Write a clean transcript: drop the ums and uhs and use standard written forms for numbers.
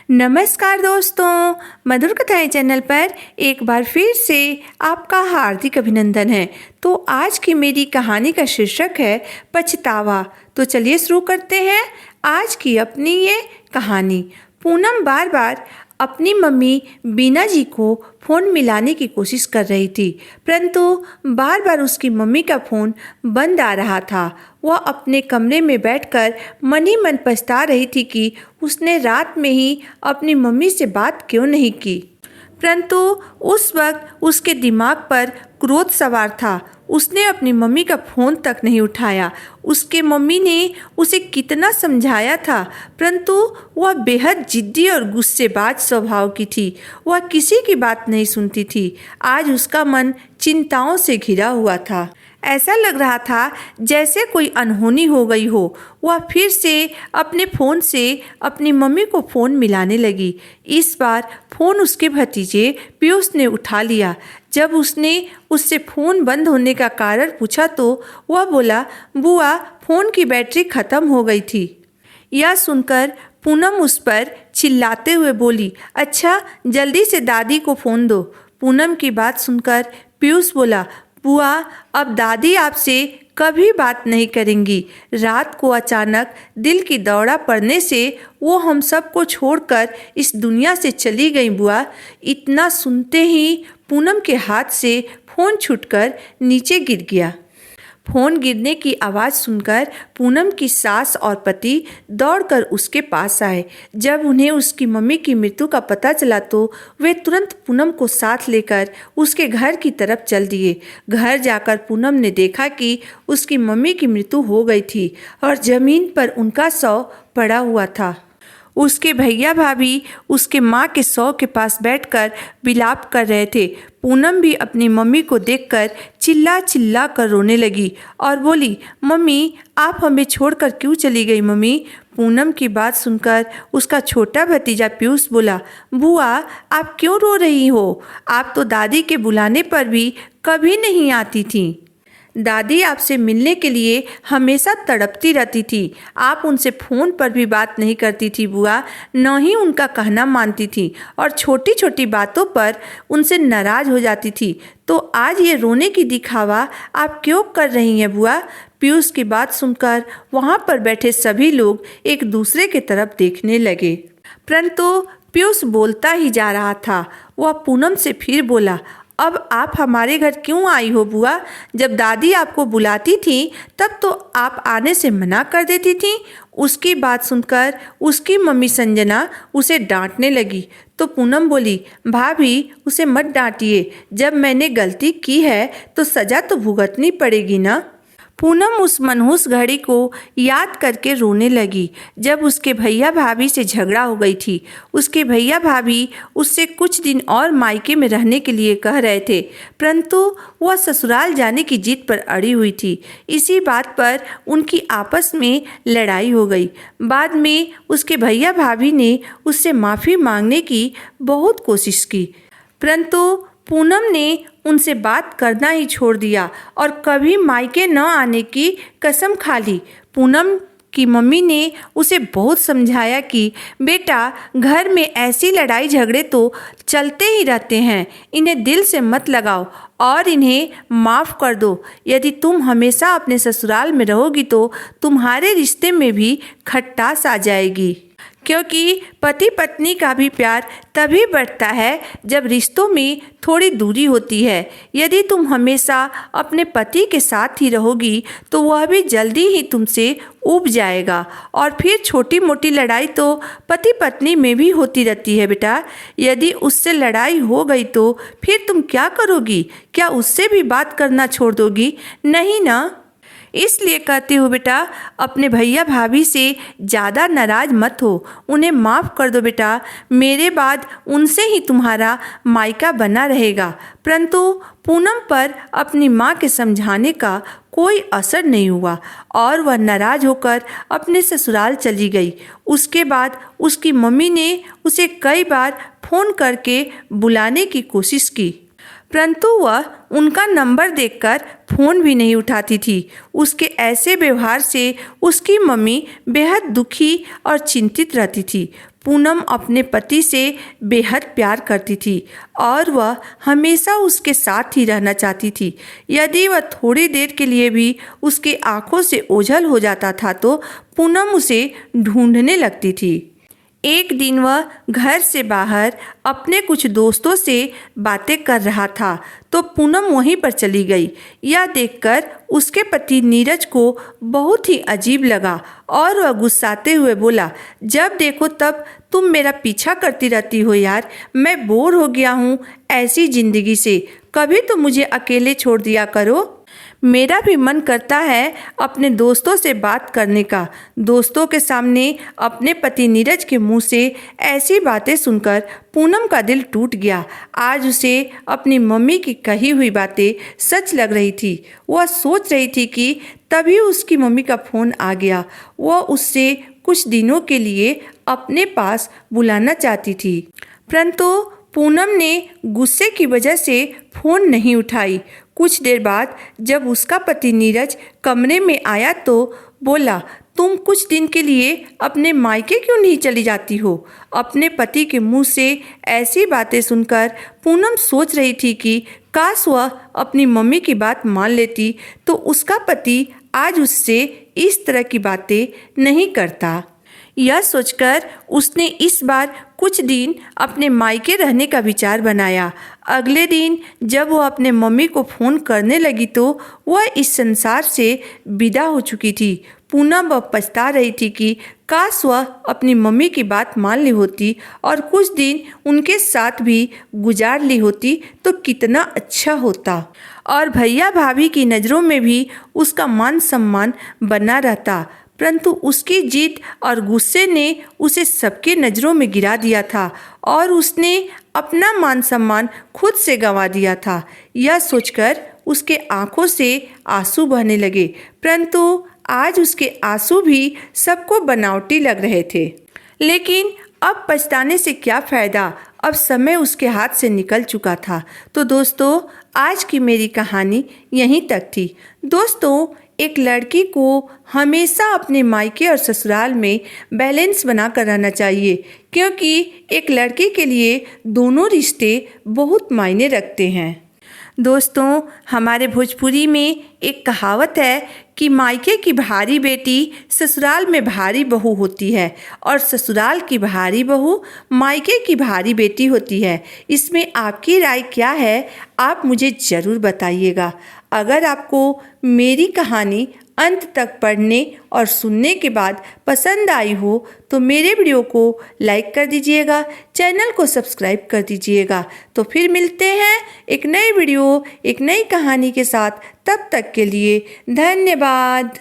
नमस्कार दोस्तों, मधुर कथाएं चैनल पर एक बार फिर से आपका हार्दिक अभिनंदन है। तो आज की मेरी कहानी का शीर्षक है पछतावा। तो चलिए शुरू करते हैं आज की अपनी ये कहानी। पूनम बार बार अपनी मम्मी बीना जी को फ़ोन मिलाने की कोशिश कर रही थी, परंतु बार बार उसकी मम्मी का फ़ोन बंद आ रहा था। वह अपने कमरे में बैठकर मन ही मन पछता रही थी कि उसने रात में ही अपनी मम्मी से बात क्यों नहीं की। परंतु उस वक्त उसके दिमाग पर क्रोध सवार था। उसने अपनी मम्मी का फ़ोन तक नहीं उठाया। उसके मम्मी ने उसे कितना समझाया था, परंतु वह बेहद जिद्दी और गुस्सेबाज स्वभाव की थी। वह किसी की बात नहीं सुनती थी। आज उसका मन चिंताओं से घिरा हुआ था। ऐसा लग रहा था जैसे कोई अनहोनी हो गई हो। वह फिर से अपने फ़ोन से अपनी मम्मी को फ़ोन मिलाने लगी। इस बार फ़ोन उसके भतीजे पीयूष ने उठा लिया। जब उसने उससे फ़ोन बंद होने का कारण पूछा तो वह बोला, बुआ, फ़ोन की बैटरी ख़त्म हो गई थी। यह सुनकर पूनम उस पर चिल्लाते हुए बोली, अच्छा जल्दी से दादी को फ़ोन दो। पूनम की बात सुनकर पीयूष बोला, बुआ, अब दादी आपसे कभी बात नहीं करेंगी। रात को अचानक दिल की दौड़ा पड़ने से वो हम सबको छोड़कर इस दुनिया से चली गई बुआ। इतना सुनते ही पूनम के हाथ से फ़ोन छूटकर नीचे गिर गया। फ़ोन गिरने की आवाज़ सुनकर पूनम की सास और पति दौड़कर उसके पास आए। जब उन्हें उसकी मम्मी की मृत्यु का पता चला तो वे तुरंत पूनम को साथ लेकर उसके घर की तरफ चल दिए। घर जाकर पूनम ने देखा कि उसकी मम्मी की मृत्यु हो गई थी और ज़मीन पर उनका शव पड़ा हुआ था। उसके भैया भाभी उसके माँ के शव के पास बैठकर विलाप कर रहे थे। पूनम भी अपनी मम्मी को देखकर चिल्ला चिल्ला कर रोने लगी और बोली, मम्मी, आप हमें छोड़कर क्यों चली गई मम्मी? पूनम की बात सुनकर उसका छोटा भतीजा पीयूष बोला, बुआ, आप क्यों रो रही हो? आप तो दादी के बुलाने पर भी कभी नहीं आती थी। दादी आपसे मिलने के लिए हमेशा तड़पती रहती थी। आप उनसे फ़ोन पर भी बात नहीं करती थी बुआ, न ही उनका कहना मानती थी और छोटी छोटी बातों पर उनसे नाराज़ हो जाती थी। तो आज ये रोने की दिखावा आप क्यों कर रही हैं बुआ? पीयूष की बात सुनकर वहाँ पर बैठे सभी लोग एक दूसरे की तरफ देखने लगे, परंतु पीयूष बोलता ही जा रहा था। वह पूनम से फिर बोला, अब आप हमारे घर क्यों आई हो बुआ? जब दादी आपको बुलाती थी तब तो आप आने से मना कर देती थी। उसकी बात सुनकर उसकी मम्मी संजना उसे डांटने लगी तो पूनम बोली, भाभी, उसे मत डांटिए। जब मैंने गलती की है तो सज़ा तो भुगतनी पड़ेगी ना। पूनम उस मनहूस घड़ी को याद करके रोने लगी जब उसके भैया भाभी से झगड़ा हो गई थी। उसके भैया भाभी उससे कुछ दिन और मायके में रहने के लिए कह रहे थे, परंतु वह ससुराल जाने की जिद पर अड़ी हुई थी। इसी बात पर उनकी आपस में लड़ाई हो गई। बाद में उसके भैया भाभी ने उससे माफ़ी मांगने की बहुत कोशिश की, परंतु पूनम ने उनसे बात करना ही छोड़ दिया और कभी मायके न आने की कसम खा ली। पूनम की मम्मी ने उसे बहुत समझाया कि बेटा, घर में ऐसी लड़ाई झगड़े तो चलते ही रहते हैं, इन्हें दिल से मत लगाओ और इन्हें माफ़ कर दो। यदि तुम हमेशा अपने ससुराल में रहोगी तो तुम्हारे रिश्ते में भी खटास आ जाएगी, क्योंकि पति पत्नी का भी प्यार तभी बढ़ता है जब रिश्तों में थोड़ी दूरी होती है। यदि तुम हमेशा अपने पति के साथ ही रहोगी तो वह भी जल्दी ही तुमसे ऊब जाएगा और फिर छोटी मोटी लड़ाई तो पति पत्नी में भी होती रहती है बेटा। यदि उससे लड़ाई हो गई तो फिर तुम क्या करोगी? क्या उससे भी बात करना छोड़ दोगी? नहीं ना। इसलिए कहती हूँ बेटा, अपने भैया भाभी से ज़्यादा नाराज़ मत हो, उन्हें माफ़ कर दो बेटा। मेरे बाद उनसे ही तुम्हारा मायका बना रहेगा। परंतु पूनम पर अपनी माँ के समझाने का कोई असर नहीं हुआ और वह नाराज़ होकर अपने ससुराल चली गई। उसके बाद उसकी मम्मी ने उसे कई बार फ़ोन करके बुलाने की कोशिश की, परंतु वह उनका नंबर देखकर फ़ोन भी नहीं उठाती थी। उसके ऐसे व्यवहार से उसकी मम्मी बेहद दुखी और चिंतित रहती थी। पूनम अपने पति से बेहद प्यार करती थी और वह हमेशा उसके साथ ही रहना चाहती थी। यदि वह थोड़ी देर के लिए भी उसकी आंखों से ओझल हो जाता था तो पूनम उसे ढूंढने लगती थी। एक दिन वह घर से बाहर अपने कुछ दोस्तों से बातें कर रहा था तो पूनम वहीं पर चली गई। यह देखकर उसके पति नीरज को बहुत ही अजीब लगा और वह गुस्साते हुए बोला, जब देखो तब तुम मेरा पीछा करती रहती हो यार, मैं बोर हो गया हूँ ऐसी ज़िंदगी से, कभी तो मुझे अकेले छोड़ दिया करो। मेरा भी मन करता है अपने दोस्तों से बात करने का। दोस्तों के सामने अपने पति नीरज के मुंह से ऐसी बातें सुनकर पूनम का दिल टूट गया। आज उसे अपनी मम्मी की कही हुई बातें सच लग रही थी। वह सोच रही थी कि तभी उसकी मम्मी का फ़ोन आ गया। वह उससे कुछ दिनों के लिए अपने पास बुलाना चाहती थी, परंतु पूनम ने गुस्से की वजह से फ़ोन नहीं उठाई। कुछ देर बाद जब उसका पति नीरज कमरे में आया तो बोला, तुम कुछ दिन के लिए अपने मायके क्यों नहीं चली जाती हो? अपने पति के मुंह से ऐसी बातें सुनकर पूनम सोच रही थी कि काश वह अपनी मम्मी की बात मान लेती तो उसका पति आज उससे इस तरह की बातें नहीं करता। यह सोचकर उसने इस बार कुछ दिन अपने मायके रहने का विचार बनाया। अगले दिन जब वह अपने मम्मी को फ़ोन करने लगी तो वह इस संसार से विदा हो चुकी थी। पूनम वह पछता रही थी कि काश वह अपनी मम्मी की बात मान ली होती और कुछ दिन उनके साथ भी गुजार ली होती तो कितना अच्छा होता और भैया भाभी की नज़रों में भी उसका मान सम्मान बना रहता। परंतु उसकी जिद और गुस्से ने उसे सबके नज़रों में गिरा दिया था और उसने अपना मान सम्मान खुद से गंवा दिया था। यह सोचकर उसके आंखों से आंसू बहने लगे, परंतु आज उसके आंसू भी सबको बनावटी लग रहे थे। लेकिन अब पछताने से क्या फ़ायदा, अब समय उसके हाथ से निकल चुका था। तो दोस्तों, आज की मेरी कहानी यहीं तक थी। दोस्तों, एक लड़की को हमेशा अपने मायके और ससुराल में बैलेंस बना कर रहना चाहिए, क्योंकि एक लड़की के लिए दोनों रिश्ते बहुत मायने रखते हैं। दोस्तों, हमारे भोजपुरी में एक कहावत है कि मायके की भारी बेटी ससुराल में भारी बहू होती है और ससुराल की भारी बहू मायके की भारी बेटी होती है। इसमें आपकी राय क्या है, आप मुझे ज़रूर बताइएगा। अगर आपको मेरी कहानी अंत तक पढ़ने और सुनने के बाद पसंद आई हो तो मेरे वीडियो को लाइक कर दीजिएगा, चैनल को सब्सक्राइब कर दीजिएगा। तो फिर मिलते हैं एक नई वीडियो, एक नई कहानी के साथ। तब तक के लिए धन्यवाद।